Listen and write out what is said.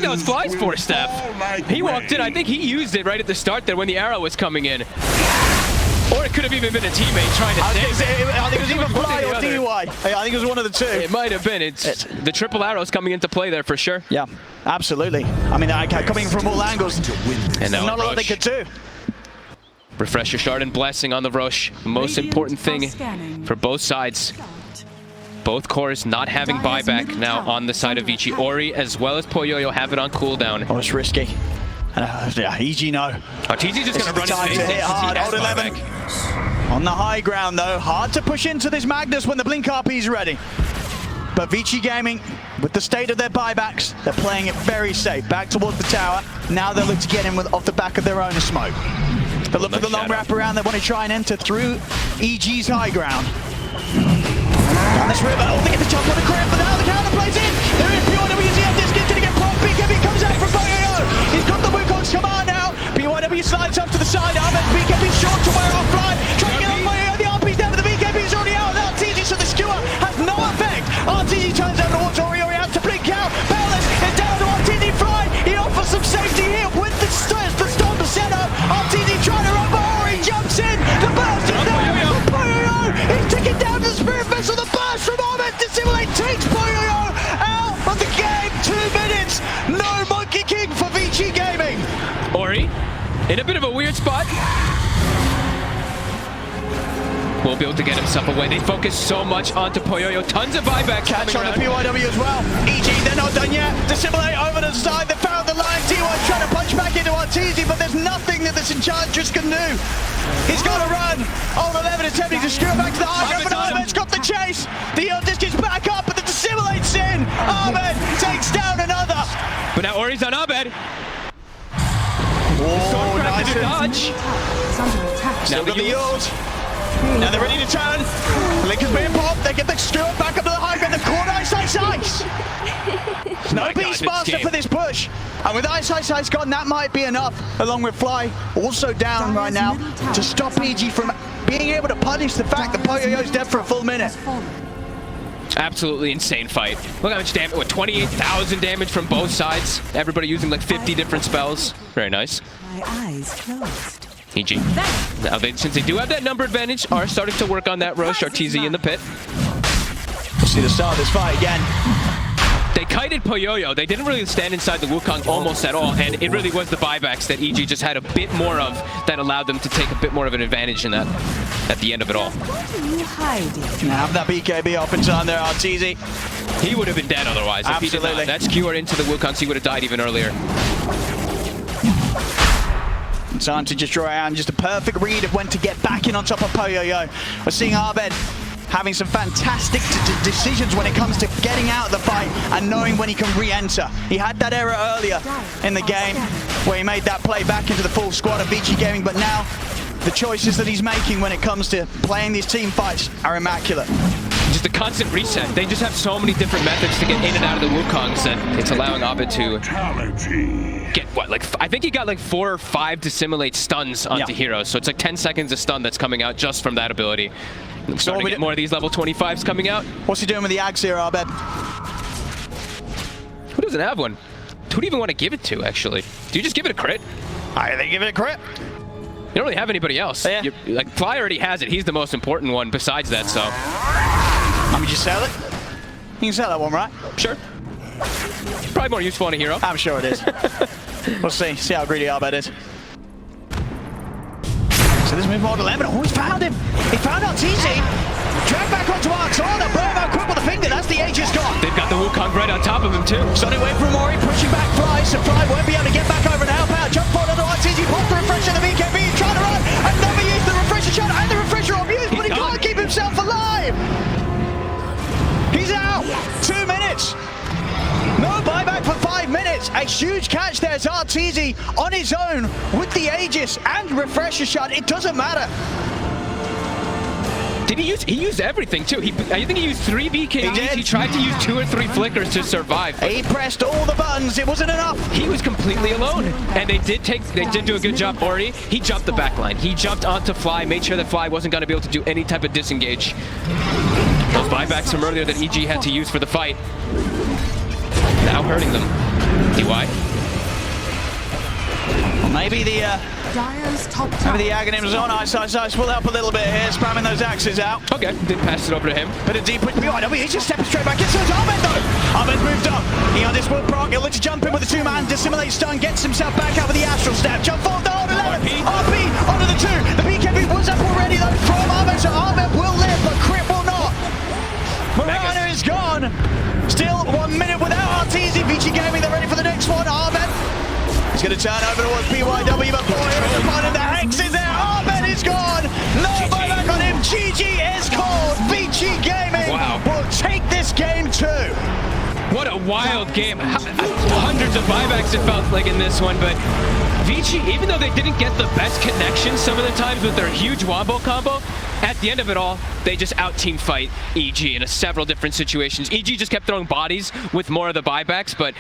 That was Fly's force staff. He walked in, I think he used it right at the start there when the arrow was coming in. Or it could have even been a teammate trying to save it. I think it was either Fly or DUI. I think it was one of the two. It might have been. It's the triple arrows coming into play there for sure. Yeah, absolutely. I mean, coming from all angles. And now not a lot they could do. Refresher shard and blessing on the rush. The most important thing for both sides. Both cores not having buyback now on the side of Vici. Ori as well as Poyoyo have it on cooldown. Oh, it's risky. Yeah, EG no. Arteezy just going to run his face. To hit hard. Hold 11. On the high ground though, hard to push into this Magnus when the Blink RP is ready. But Vici Gaming, with the state of their buybacks, they're playing it very safe. Back towards the tower. Now they look to get in off the back of their own smoke. They look for the long wrap around. They want to try and enter through EG's high ground. Down this river, oh, they get the jump on the crib, but now the counter plays in. There is PYWZF disc to get blocked. BKB comes out from Poyoyo. He's got the Wukong's command now. PYW slides up to the side. Ahmed, BKB short to where offline. Trying to get on Poyoyo. The RP's down, but the BKB is already out. And Arteezy, so the skewer has no effect. Arteezy turns out towards Ori out to blink out. Bayless is down to Arteezy Fly. He offers some safety here with the storm set up. Arteezy trying to run, but Ori jumps in. The burst is there. Poyoyo is taken down to the Spirit Vessel. The burst from Ahmed Dissimulate takes Poyoyo out of the game. 2 minutes. No Monkey King for Vici Gaming. Ori in a bit of a weird spot. Won't be able to get himself away. They focus so much onto Poyoyo. Tons of buyback Catch on around. the PYW as well. EG, they're not done yet. Dissimulate over the side. They found the line. T1 trying to punch back into Arteezy, but there's nothing that this Enchantress can do. He's got to run. All 11 attempting to skewer back to the high ground, but Ahmed's got the chase. The disc is back up, but the Dissimulate's in. Ahmed takes down another. But now Ori's on Ahmed. Oh, nice dodge. Still got the yield. Now they're ready to turn. Link is being popped. They get the skewer back up to the high ground. The corner ice. No Beastmaster for this push. And with Ice gone, that might be enough. Along with Fly also down right now to stop EG from being able to punish the fact that Poyoyo's dead for a full minute. Absolutely insane fight. Look how much damage, what, 28,000 damage from both sides. Everybody using like 50 different spells. Very nice. My eyes closed. EG. Now, since they do have that number advantage, are starting to work on that rush. Arteezy in the pit. We'll see the start of this fight again. They kited Poyoyo. They didn't really stand inside the Wukong almost at all, and it really was the buybacks that EG just had a bit more of that allowed them to take a bit more of an advantage in that at the end of it all. Now have that BKB up and on there, Arteezy. He would have been dead otherwise. If he did not. That skewer into the Wukongs, he would have died even earlier. Time to just draw out just a perfect read of when to get back in on top of Poyoyo. We're seeing Abed having some fantastic decisions when it comes to getting out of the fight and knowing when he can re-enter. He had that error earlier in the game where he made that play back into the full squad of Vici Gaming, but now the choices that he's making when it comes to playing these team fights are immaculate. Just a constant reset. They just have so many different methods to get in and out of the Wukongs that it's allowing Abed to get what, like, I think he got like 4 or 5 Dissimulate stuns onto heroes. So it's like 10 seconds of stun that's coming out just from that ability. Starting to get more of these level 25s coming out. What's he doing with the Axe here, Abed? Who doesn't have one? Who do you even want to give it to, actually? Do you just give it a crit? I think give it a crit. You don't really have anybody else. Yeah. Like, Fly already has it. He's the most important one besides that, so. I mean, you sell it? You can sell that one, right? Sure. Probably more useful on a hero. I'm sure it is. We'll see how greedy Abed is. So this move on 11. Oh, he's found him. He found Arteezy. Drag back onto Arxana. Burn out quick with a finger. That's the Aegis gone. They've got the Wukong right on top of him, too. Sonic Wave from Ori, pushing back Fly. So Fly won't be able to get back over and help out. Jump forward onto Arteezy. Pop the refresher. The BKB. He's trying to run. And never used the refresher shot and the refresher on use, but he can't keep himself alive. He's out. 2 minutes. No buyback for 5 minutes. A huge catch there. It's Arteezy on his own with the Aegis and refresher shot. It doesn't matter. Did he use? He used everything too. I think he used 3 BKBs. He tried to use 2 or 3 flickers to survive. He pressed all the buttons. It wasn't enough. He was completely alone, and they did do a good job. Ori, he jumped the backline. He jumped onto Fly, made sure that Fly wasn't going to be able to do any type of disengage. Those buybacks from earlier that EG had to use for the fight, now hurting them. DY. Well, maybe the Dyer's top maybe the Aghanims on ice will help a little bit here, spamming those axes out. Okay, didn't pass it over to him. Bit of deep with BYW, he's just stepping straight back in. So it's Ahmed though. Ahmed's moved up. He on this will proc. He'll look to jump in with the two-man, dissimulate stun, gets himself back out with the astral step. Jump forward to hold 11. RP onto the 2. The BKB was up already though from Ahmed, so Ahmed will live, but Crit will not. Marana is gone. Still 1 minute without Arteezy. Vici Gaming, they're ready for the next one. Ahmed. He's going to turn over towards BYW, but boy, here is the fun, and the Hex is there. Ahmed is gone. No buyback on him. GG is called. Vici Gaming will take this game too. What a wild game. Hundreds of buybacks it felt like in this one, but Vici, even though they didn't get the best connection some of the times with their huge wombo combo, at the end of it all, they just out-team fight EG in several different situations. EG just kept throwing bodies with more of the buybacks, but